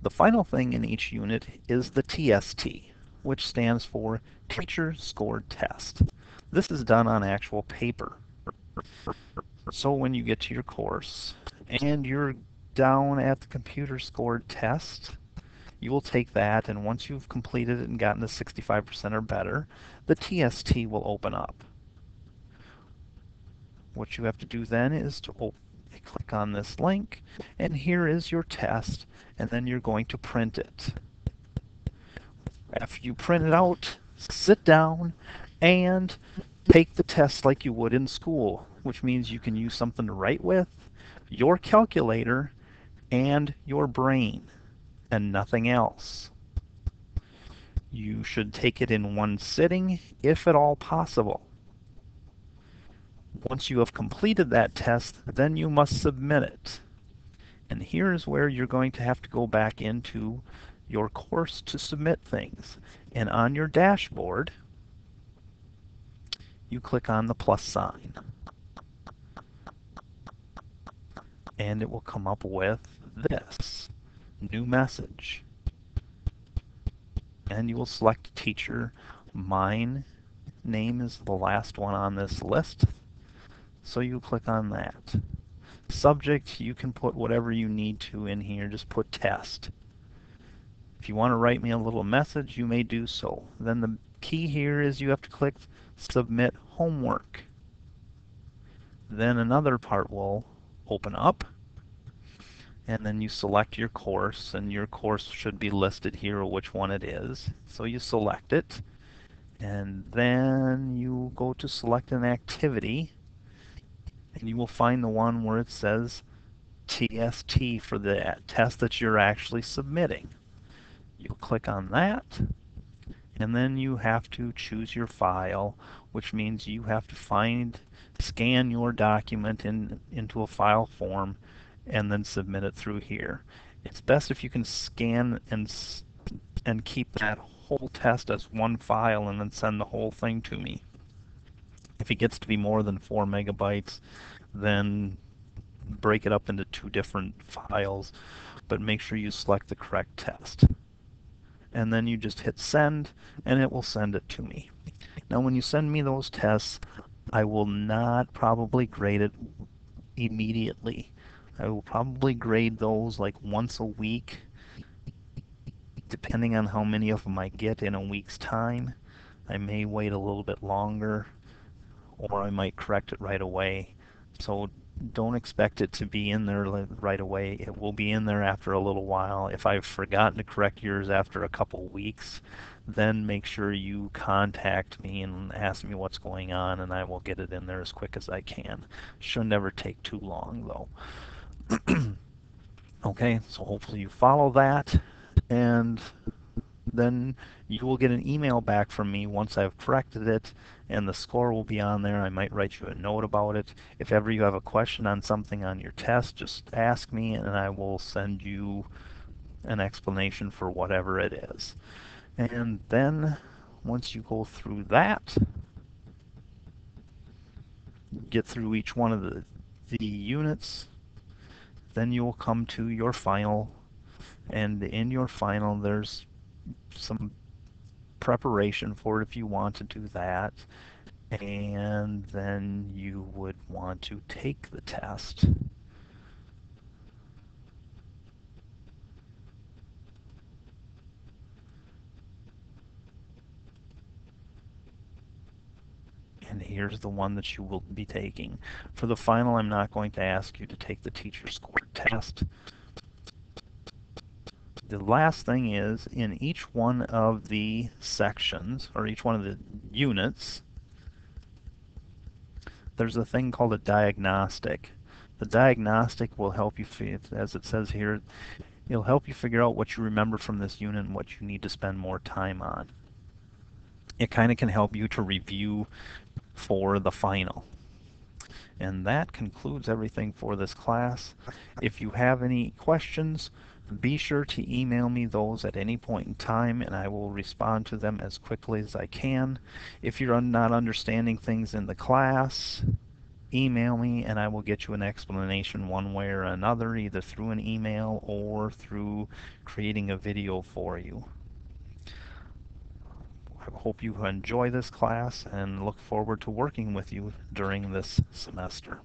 The final thing in each unit is the TST, which stands for Teacher Scored Test. This is done on actual paper. So when you get to your course and you're down at the computer scored test, you will take that, and once you've completed it and gotten to 65% or better, the TST will open up. What you have to do then is to click on this link, and here is your test, and then you're going to print it. After you print it out, sit down and take the test like you would in school, which means you can use something to write with, your calculator, and your brain, and nothing else. You should take it in one sitting, if at all possible. Once you have completed that test, then you must submit it. And here's where you're going to have to go back into your course to submit things. And on your dashboard, you click on the plus sign. And it will come up with this, new message. And you will select teacher. Mine name is the last one on this list, so you click on that. Subject, you can put whatever you need to in here, just put test. If you want to write me a little message, you may do so. Then the key here is you have to click submit homework. Then another part will open up, and then you select your course, and your course should be listed here which one it is. So you select it, and then you go to select an activity, and you will find the one where it says TST for the test that you're actually submitting. You'll click on that, and then you have to choose your file, which means you have to scan your document into a file form and then submit it through here. It's best if you can scan and keep that whole test as one file and then send the whole thing to me. If it gets to be more than 4 megabytes, then break it up into 2 different files, but make sure you select the correct test. And then you just hit send, and it will send it to me. Now when you send me those tests, I will not probably grade it immediately. I will probably grade those like once a week, depending on how many of them I get in a week's time. I may wait a little bit longer, or I might correct it right away. So don't expect it to be in there right away. It will be in there after a little while. If I've forgotten to correct yours after a couple weeks, then make sure you contact me and ask me what's going on, and I will get it in there as quick as I can. Should never take too long, though. Okay, so hopefully you follow that, and then you will get an email back from me once I've corrected it, and the score will be on there. I might write you a note about it. If ever you have a question on something on your test, just ask me, and I will send you an explanation for whatever it is. And then once you go through that, get through each one of the units, then you will come to your final, and in your final there's some preparation for it if you want to do that, and then you would want to take the test. And here's the one that you will be taking. For the final, I'm not going to ask you to take the teacher scored test. The last thing is, in each one of the sections, or each one of the units, there's a thing called a diagnostic. The diagnostic will help you, as it says here, it'll help you figure out what you remember from this unit and what you need to spend more time on. It kind of can help you to review for the final. And that concludes everything for this class. If you have any questions, be sure to email me those at any point in time, and I will respond to them as quickly as I can. If you're not understanding things in the class, email me and I will get you an explanation one way or another, either through an email or through creating a video for you. I hope you enjoy this class and look forward to working with you during this semester.